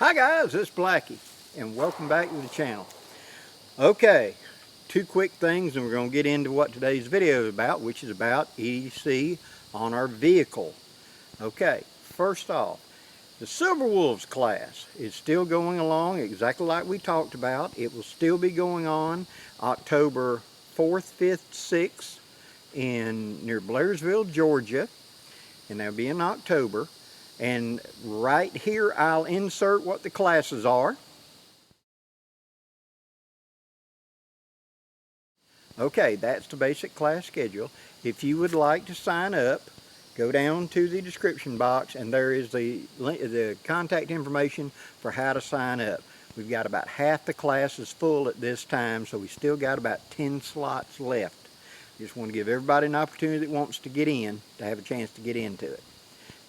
Hi guys, it's Blackie and welcome back to the channel. Okay, two quick things and we're going to get into what today's video is about, which is about EDC on our vehicle. Okay, first off, the Silver Wolves class is still going along exactly like we talked about. It will still be going on October 4th, 5th, 6th near Blairsville, Georgia, and that'll be in October. And right here I'll insert what the classes are. Okay, that's the basic class schedule. If you would like to sign up, go down to the description box and there is the contact information for how to sign up. We've got about half the classes full at this time, so we still got about 10 slots left. Just want to give everybody an opportunity that wants to get in to have a chance to get into it.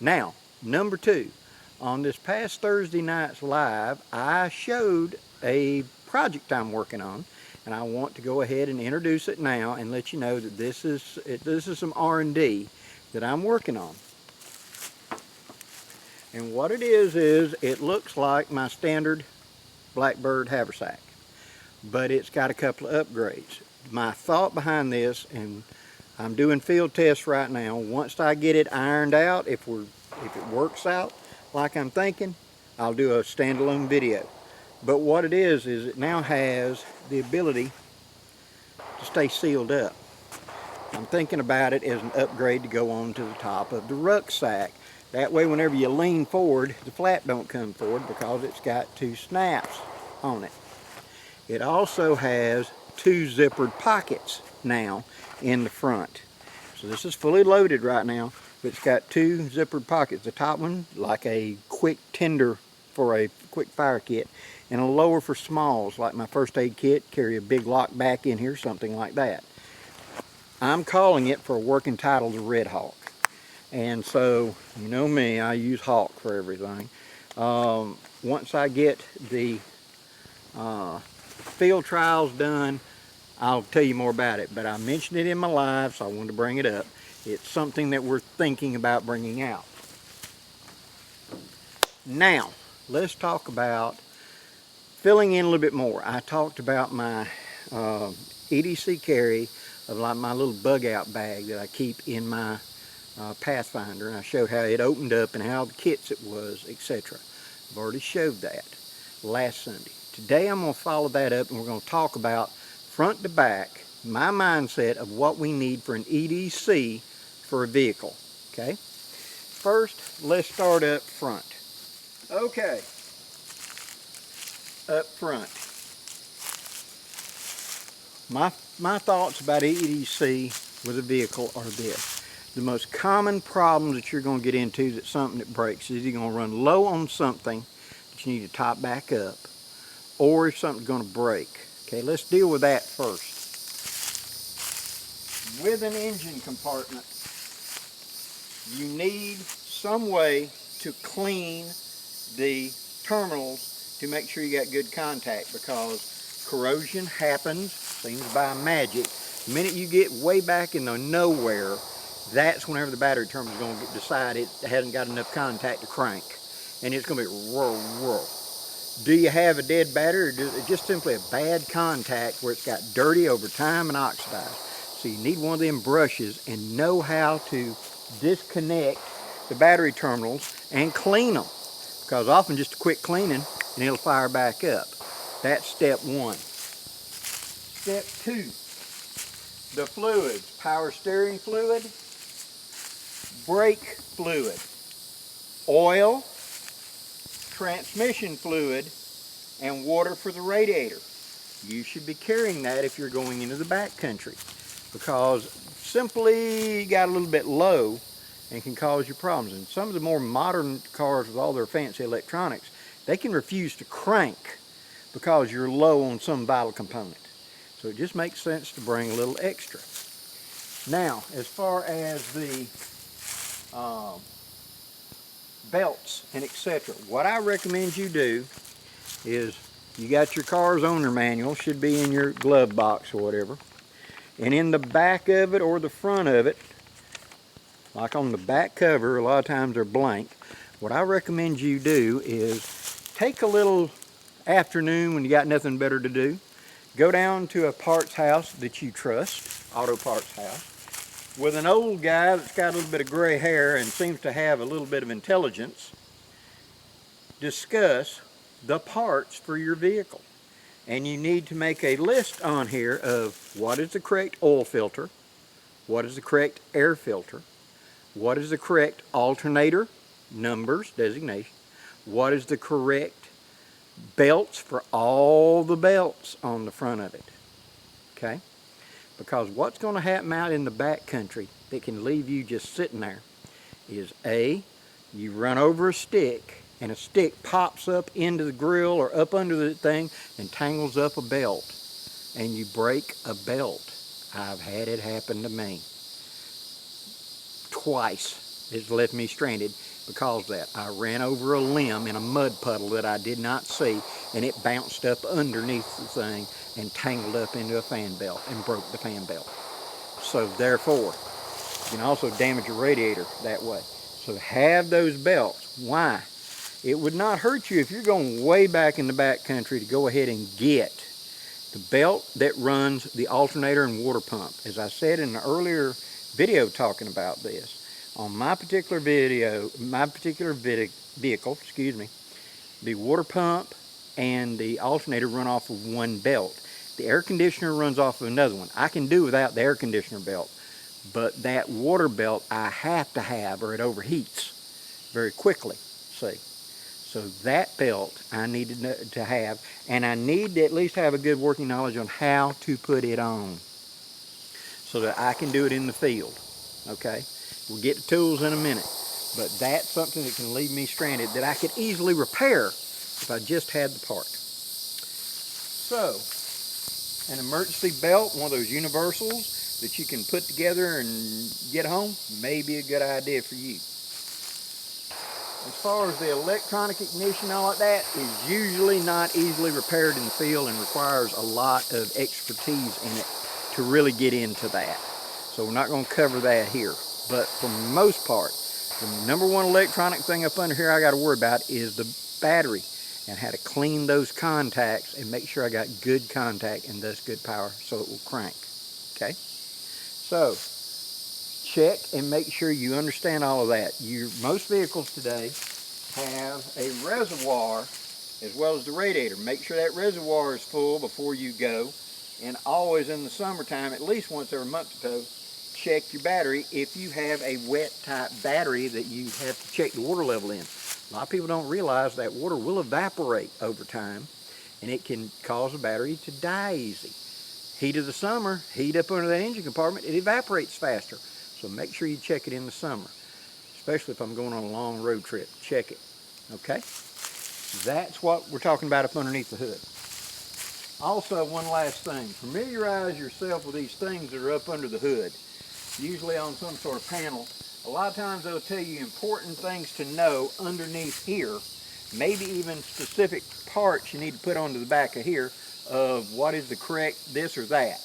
Now, number two, on this past Thursday night's live, I showed a project I'm working on, and I want to go ahead and introduce it now and let you know that this is some R&D that I'm working on. And what it is it looks like my standard Blackbird haversack, but it's got a couple of upgrades. My thought behind this, and I'm doing field tests right now, once I get it ironed out, if it works out like I'm thinking, I'll do a standalone video. But what it is it now has the ability to stay sealed up. I'm thinking about it as an upgrade to go on to the top of the rucksack. That way whenever you lean forward, the flap don't come forward because it's got two snaps on it. It also has two zippered pockets now in the front. So this is fully loaded right now, but it's got two zippered pockets. The top one like a quick tender for a quick fire kit, and a lower for smalls like my first aid kit, carry a big lock back in here, something like that. I'm calling it, for a working title, the Red Hawk. And so, you know me, I use Hawk for everything. Once I get the field trials done, I'll tell you more about it, but I mentioned it in my live, so I wanted to bring it up. It's something that we're thinking about bringing out. Now, let's talk about filling in a little bit more. I talked about my EDC carry of like my little bug out bag that I keep in my Pathfinder, and I showed how it opened up and how the kits it was, etc. I've already showed that last Sunday. Today I'm going to follow that up and we're going to talk about front to back, my mindset of what we need for an EDC for a vehicle. Okay, first let's start up front. Okay, up front, my thoughts about EDC with a vehicle are this. The most common problems that you're going to get into that's something that breaks is you're going to run low on something that you need to top back up, or if something's going to break. Okay, let's deal with that first. With an engine compartment, you need some way to clean the terminals to make sure you got good contact, because corrosion happens, seems by magic. The minute you get way back in the nowhere, that's whenever the battery terminal is going to decide it hasn't got enough contact to crank, and it's going to be whirr, whirr. Do you have a dead battery, or is it just simply a bad contact where it's got dirty over time and oxidized? So you need one of them brushes and know how to disconnect the battery terminals and clean them, because often just a quick cleaning and it'll fire back up. That's step one. Step two, the fluids: power steering fluid, brake fluid, oil, transmission fluid, and water for the radiator. You should be carrying that if you're going into the back country, because simply got a little bit low and can cause you problems. And some of the more modern cars with all their fancy electronics, they can refuse to crank because you're low on some vital component. So it just makes sense to bring a little extra. Now, as far as the belts and etc., what I recommend you do is, you got your car's owner manual, should be in your glove box or whatever, and in the back of it or the front of it, like on the back cover, a lot of times they're blank. What I recommend you do is take a little afternoon when you got nothing better to do. Go down to a parts house that you trust, auto parts house, with an old guy that's got a little bit of gray hair and seems to have a little bit of intelligence. Discuss the parts for your vehicle. And you need to make a list on here of what is the correct oil filter, what is the correct air filter, what is the correct alternator, numbers, designation, what is the correct belts for all the belts on the front of it, okay? Because what's going to happen out in the back country that can leave you just sitting there is A, you run over a stick and a stick pops up into the grill or up under the thing and tangles up a belt and you break a belt. I've had it happen to me. Twice it's left me stranded because of that. I ran over a limb in a mud puddle that I did not see, and it bounced up underneath the thing and tangled up into a fan belt and broke the fan belt. So therefore, you can also damage your radiator that way. So have those belts. Why? It would not hurt you if you're going way back in the back country to go ahead and get the belt that runs the alternator and water pump. As I said in an earlier video talking about this, on my particular vehicle, the water pump and the alternator run off of one belt. The air conditioner runs off of another one. I can do without the air conditioner belt, but that water belt I have to have or it overheats very quickly, see. So that belt I needed to have, and I need to at least have a good working knowledge on how to put it on so that I can do it in the field, okay? We'll get to tools in a minute, but that's something that can leave me stranded that I could easily repair if I just had the part. So, an emergency belt, one of those universals that you can put together and get home, may be a good idea for you. As far as the electronic ignition and all of that is usually not easily repaired in the field and requires a lot of expertise in it to really get into that. So we're not going to cover that here. But for the most part, the number one electronic thing up under here I got to worry about is the battery and how to clean those contacts and make sure I got good contact and thus good power so it will crank. Okay? So, check and make sure you understand all of that. Most vehicles today have a reservoir as well as the radiator. Make sure that reservoir is full before you go, and always in the summertime, at least once every month or so, check your battery if you have a wet type battery that you have to check the water level in. A lot of people don't realize that water will evaporate over time and it can cause the battery to die easy. Heat of the summer, heat up under that engine compartment, it evaporates faster. So make sure you check it in the summer, especially if I'm going on a long road trip. Check it, okay? That's what we're talking about up underneath the hood. Also, one last thing, familiarize yourself with these things that are up under the hood, usually on some sort of panel. A lot of times they'll tell you important things to know underneath here, maybe even specific parts you need to put onto the back of here of what is the correct this or that.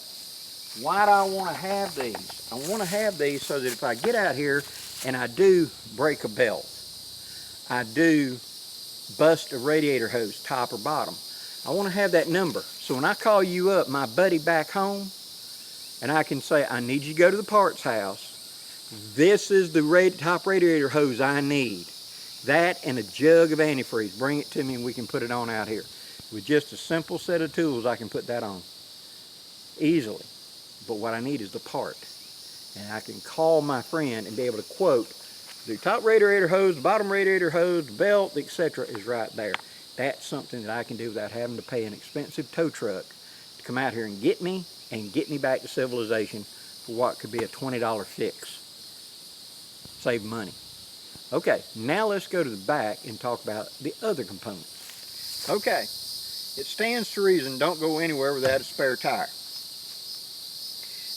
Why do I want to have these? I want to have these so that if I get out here and I do break a belt, I do bust a radiator hose, top or bottom, I want to have that number. So when I call you up, my buddy back home, and I can say, I need you to go to the parts house. This is the top radiator hose I need. That and a jug of antifreeze. Bring it to me and we can put it on out here. With just a simple set of tools, I can put that on easily. But what I need is the part. And I can call my friend and be able to quote, the top radiator hose, the bottom radiator hose, the belt, etc. is right there. That's something that I can do without having to pay an expensive tow truck to come out here and get me back to civilization for what could be a $20 fix. Save money. Okay, now let's go to the back and talk about the other components. Okay, it stands to reason don't go anywhere without a spare tire.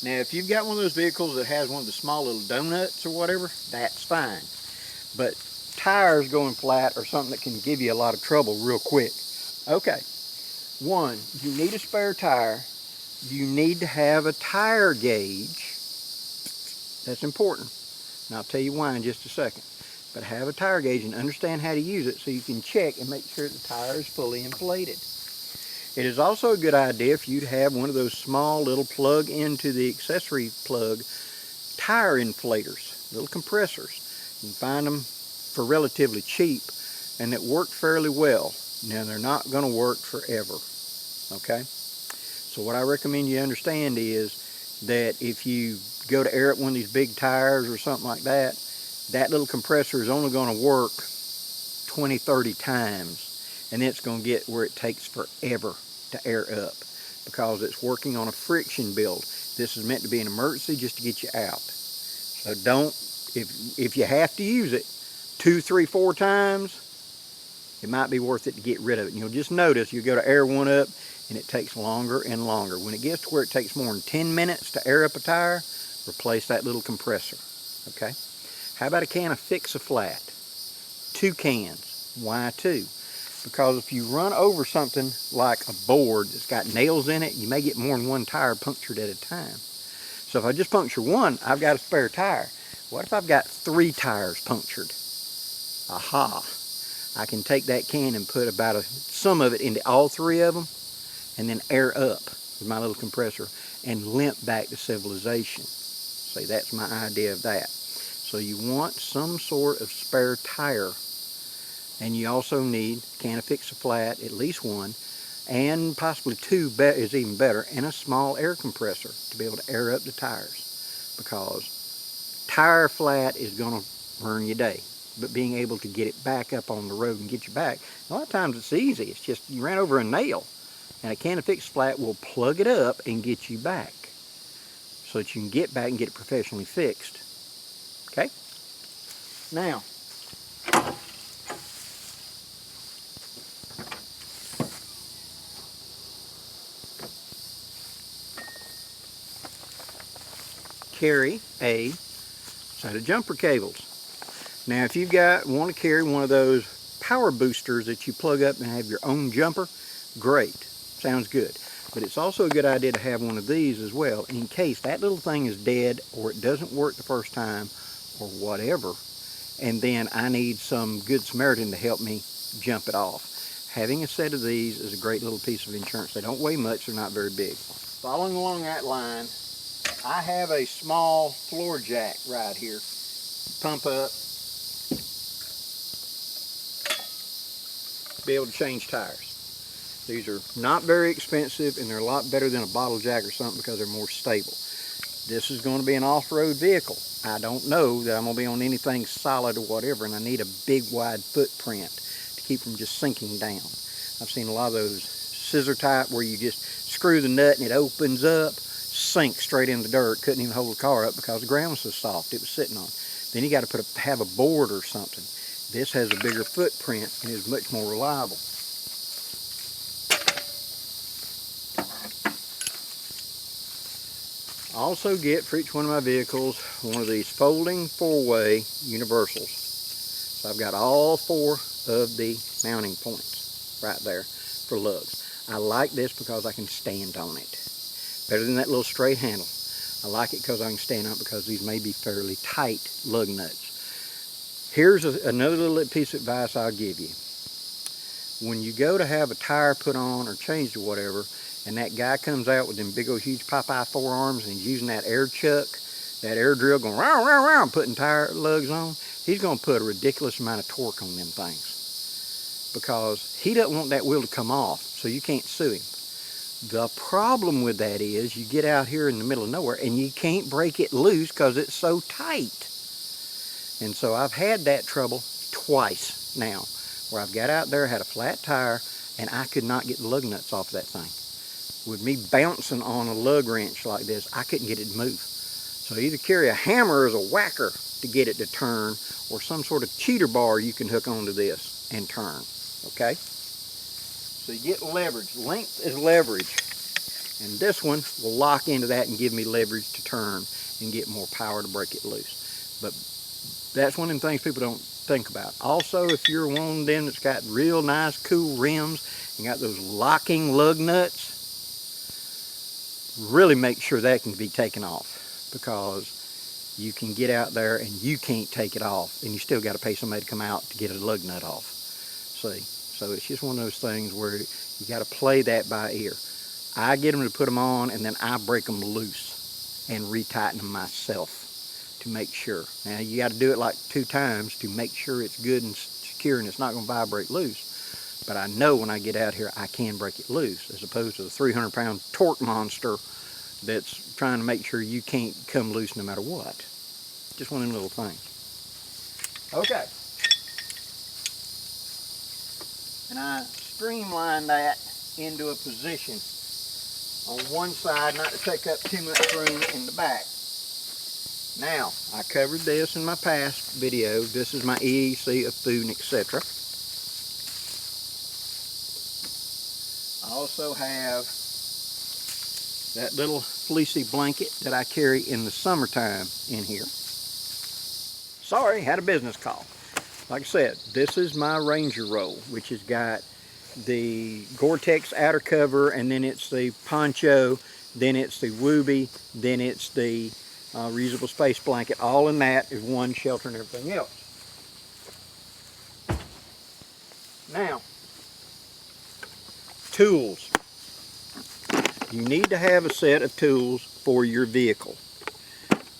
Now if you've got one of those vehicles that has one of the small little donuts or whatever, that's fine. But tires going flat are something that can give you a lot of trouble real quick. Okay, one, you need a spare tire. You need to have a tire gauge. That's important. And I'll tell you why in just a second. but have a tire gauge and understand how to use it so you can check and make sure the tire is fully inflated. It is also a good idea for you to have one of those small little plug into the accessory plug tire inflators, little compressors. You can find them for relatively cheap and that work fairly well. Now they're not going to work forever, okay? So what I recommend you understand is that if you go to air up one of these big tires or something like that, that little compressor is only going to work 20-30 times, and it's going to get where it takes forever to air up because it's working on a friction build. This is meant to be an emergency just to get you out. So don't, if you have to use it 2, 3, 4 times, it might be worth it to get rid of it. And you'll just notice you go to air one up and it takes longer and longer. When it gets to where it takes more than 10 minutes to air up a tire, replace that little compressor, okay? How about a can of Fix-A-Flat? 2 cans. Why 2? Because if you run over something like a board that's got nails in it, you may get more than 1 tire punctured at a time. So if I just puncture 1, I've got a spare tire. What if I've got 3 tires punctured? Aha! I can take that can and put about some of it into all 3 of them and then air up with my little compressor and limp back to civilization. See, that's my idea of that. So you want some sort of spare tire, and you also need a can of Fix-A-Flat, at least 1, and possibly 2 is even better, and a small air compressor to be able to air up the tires, because tire flat is going to ruin your day. But being able to get it back up on the road and get you back, a lot of times it's easy. It's just you ran over a nail, and a can of Fix-A-Flat will plug it up and get you back so that you can get back and get it professionally fixed. Okay? Now, carry a set of jumper cables. Now if you've want to carry one of those power boosters that you plug up and have your own jumper, great, sounds good. But it's also a good idea to have one of these as well in case that little thing is dead or it doesn't work the first time or whatever, and then I need some good Samaritan to help me jump it off. Having a set of these is a great little piece of insurance. They don't weigh much, they're not very big. Following along that line, I have a small floor jack right here. Pump up, be able to change tires. These are not very expensive and they're a lot better than a bottle jack or something because they're more stable. This is going to be an off-road vehicle. I don't know that I'm going to be on anything solid or whatever, and I need a big wide footprint to keep from just sinking down. I've seen a lot of those scissor type where you just screw the nut and it opens up, sink straight in the dirt, couldn't even hold the car up because the ground was so soft it was sitting on. Then you got to have a board or something. This has a bigger footprint and is much more reliable. I also get for each one of my vehicles one of these folding 4-way universals. So I've got all 4 of the mounting points right there for lugs. I like this because I can stand on it. Better than that little straight handle. I like it because I can stand on it because these may be fairly tight lug nuts. Here's another little piece of advice I'll give you. When you go to have a tire put on or changed or whatever, and that guy comes out with them big old huge Popeye forearms and he's using that air chuck, that air drill going round, round, round, putting tire lugs on, he's going to put a ridiculous amount of torque on them things because he doesn't want that wheel to come off, so you can't sue him. The problem with that is you get out here in the middle of nowhere and you can't break it loose because it's so tight. And so I've had that trouble twice now, where I've got out there, had a flat tire, and I could not get the lug nuts off that thing. With me bouncing on a lug wrench like this, I couldn't get it to move. So either carry a hammer as a whacker to get it to turn, or some sort of cheater bar you can hook onto this and turn, okay? So you get leverage. Length is leverage. And this one will lock into that and give me leverage to turn and get more power to break it loose. But that's one of the things people don't think about. Also, if you're one of them that's got real nice cool rims and got those locking lug nuts, really make sure that can be taken off, because you can get out there and you can't take it off, and you still got to pay somebody to come out to get a lug nut off. See, so it's just one of those things where you got to play that by ear. I get them to put them on, and then I break them loose and retighten them myself to make sure. Now you got to do it like 2 times to make sure it's good and secure and it's not going to vibrate loose. But I know when I get out here I can break it loose, as opposed to the 300-pound torque monster that's trying to make sure you can't come loose no matter what. Just one of them little things. Okay. And I streamline that into a position on one side, not to take up too much room in the back. Now, I covered this in my past video. This is my EDC of food and etc. I also have that little fleecy blanket that I carry in the summertime in here. Sorry, had a business call. Like I said, this is my Ranger roll, which has got the Gore-Tex outer cover, and then it's the poncho, then it's the Wooby, then it's the reusable space blanket. All in that is one shelter and everything else. Now, tools. You need to have a set of tools for your vehicle.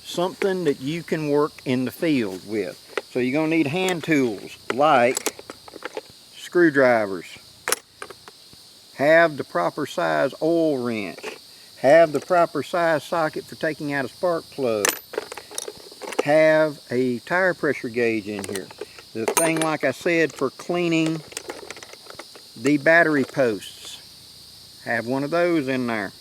Something that you can work in the field with. So you're going to need hand tools like screwdrivers. Have the proper size oil wrench. Have the proper size socket for taking out a spark plug. Have a tire pressure gauge in here. The thing, like I said, for cleaning the battery posts. Have one of those in there.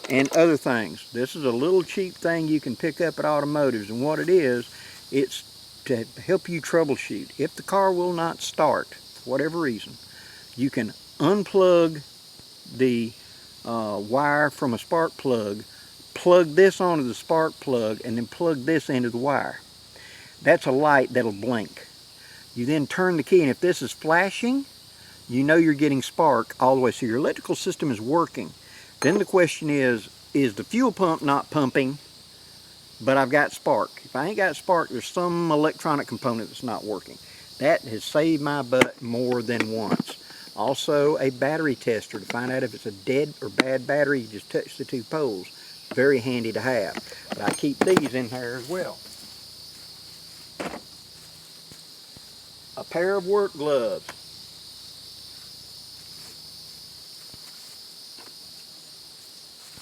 And other things. This is a little cheap thing you can pick up at automotives, and what it is, it's to help you troubleshoot. If the car will not start, for whatever reason, you can unplug the wire from a spark plug, plug this onto the spark plug, and then plug this into the wire. That's a light that'll blink. You then turn the key, and if this is flashing, you know you're getting spark all the way. So your electrical system is working. Then the question is the fuel pump not pumping, but I've got spark? If I ain't got spark, there's some electronic component that's not working. That has saved my butt more than once. Also, a battery tester to find out if it's a dead or bad battery. You just touch the 2 poles. Very handy to have. But I keep these in there as well. A pair of work gloves.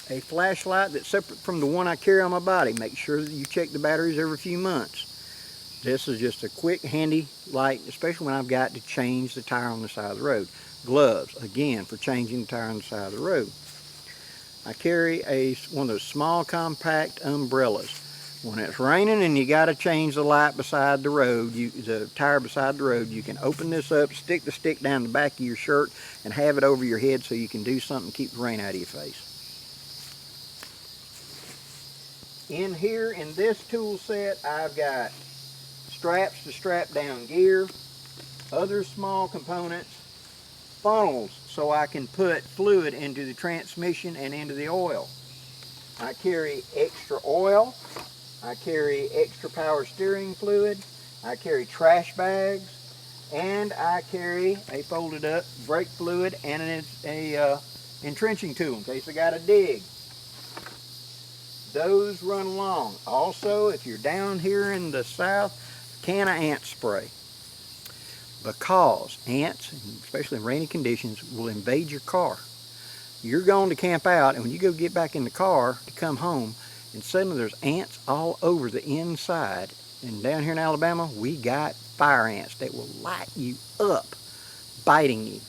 A flashlight that's separate from the one I carry on my body. Make sure that you check the batteries every few months. This is just a quick, handy light, especially when I've got to change the tire on the side of the road. Gloves, again, for changing the tire on the side of the road. I carry one of those small, compact umbrellas. When it's raining and you got to change the light beside the road, the tire beside the road, you can open this up, stick the stick down the back of your shirt, and have it over your head so you can do something to keep the rain out of your face. In here, in this tool set, I've got straps to strap down gear, other small components, funnels so I can put fluid into the transmission and into the oil. I carry extra oil, I carry extra power steering fluid, I carry trash bags, and I carry a folded up brake fluid and an entrenching tool in case I got to dig. Those run along. Also, if you're down here in the south, a can of ant spray. Because ants, especially in rainy conditions, will invade your car. You're going to camp out, and when you go get back in the car to come home, and suddenly there's ants all over the inside. And down here in Alabama, we got fire ants that will light you up, biting you.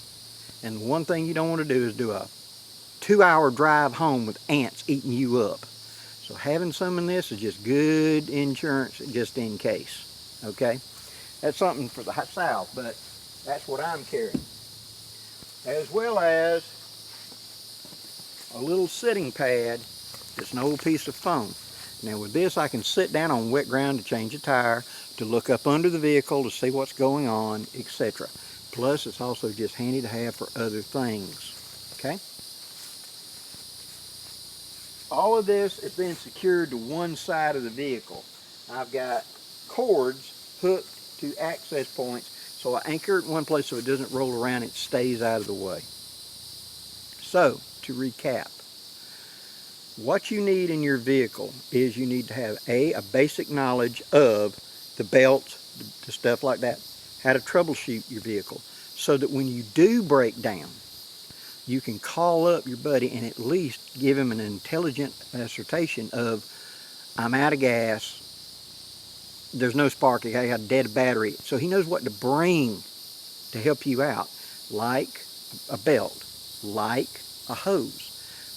And the one thing you don't want to do is do a 2-hour drive home with ants eating you up. So having some in this is just good insurance just in case, okay? That's something for the south, but that's what I'm carrying. As well as a little sitting pad that's an old piece of foam. Now with this I can sit down on wet ground to change a tire, to look up under the vehicle to see what's going on, etc. Plus it's also just handy to have for other things, okay? All of this has been secured to one side of the vehicle. I've got cords hooked to access points, so I anchor it in one place so it doesn't roll around, it stays out of the way. So, to recap, what you need in your vehicle is you need to have a basic knowledge of the belts, the stuff like that, how to troubleshoot your vehicle, so that when you do break down, you can call up your buddy and at least give him an intelligent assertion of, I'm out of gas, there's no spark, I got a dead battery. So he knows what to bring to help you out, like a belt, like a hose,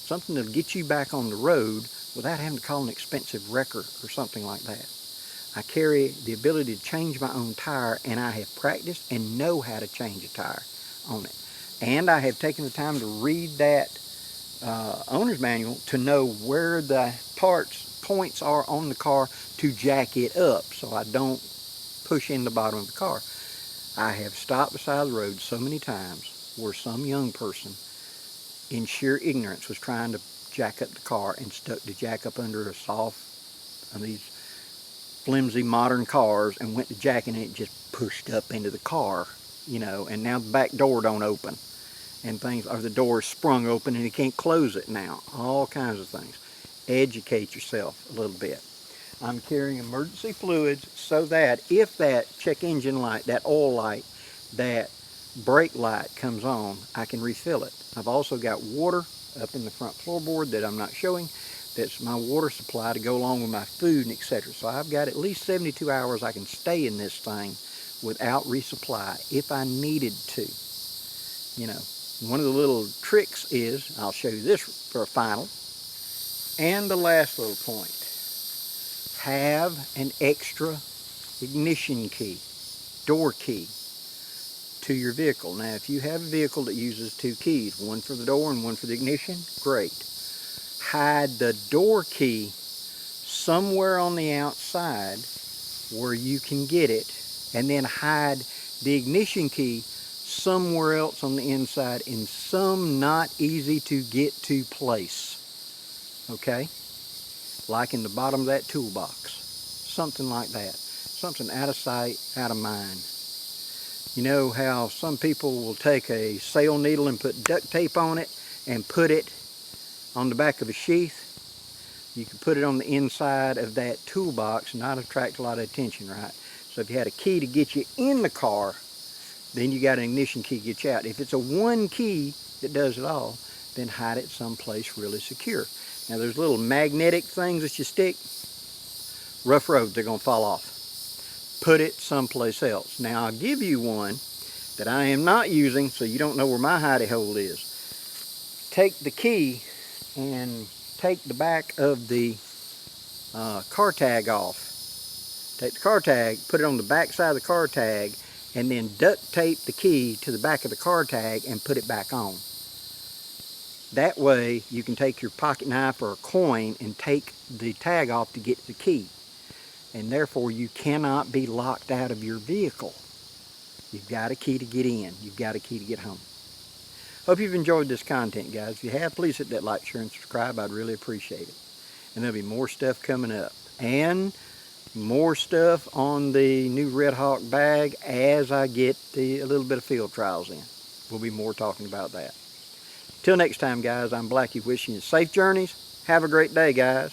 something that'll get you back on the road without having to call an expensive wrecker or something like that. I carry the ability to change my own tire, and I have practiced and know how to change a tire on it. And I have taken the time to read that owner's manual to know where the points are on the car to jack it up so I don't push in the bottom of the car. I have stopped beside the road so many times where some young person in sheer ignorance was trying to jack up the car and stuck the jack up under a soft, these flimsy modern cars, and went to jacking it, just pushed up into the car, you know, and now the back door don't open. And things, or the door is sprung open and you can't close it now. All kinds of things. Educate yourself a little bit. I'm carrying emergency fluids so that if that check engine light, that oil light, that brake light comes on, I can refill it. I've also got water up in the front floorboard that I'm not showing. That's my water supply to go along with my food and etc. So I've got at least 72 hours I can stay in this thing without resupply if I needed to. You know, one of the little tricks is, I'll show you this for a final, and the last little point, have an extra ignition key, door key to your vehicle. Now if you have a vehicle that uses two keys, one for the door and one for the ignition, great. Hide the door key somewhere on the outside where you can get it, and then hide the ignition key somewhere else on the inside in some not easy to get to place. Okay? Like in the bottom of that toolbox. Something like that. Something out of sight, out of mind. You know how some people will take a sail needle and put duct tape on it and put it on the back of a sheath? You can put it on the inside of that toolbox and not attract a lot of attention, right? So if you had a key to get you in the car, then you got an ignition key to get you out. If it's a one key that does it all, then hide it someplace really secure. Now there's little magnetic things that you stick. Rough road, they're going to fall off. Put it someplace else. Now I'll give you one that I am not using, so you don't know where my hidey hole is. Take the key and take the back of the car tag off. Take the car tag, put it on the back side of the car tag, and then duct tape the key to the back of the car tag and put it back on. That way you can take your pocket knife or a coin and take the tag off to get the key. And therefore you cannot be locked out of your vehicle. You've got a key to get in. You've got a key to get home. Hope you've enjoyed this content, guys. If you have, please hit that like, share, and subscribe. I'd really appreciate it. And there'll be more stuff coming up. And more stuff on the new Red Hawk bag as I get a little bit of field trials in. We'll be more talking about that. Till next time, guys, I'm Blackie wishing you safe journeys. Have a great day, guys.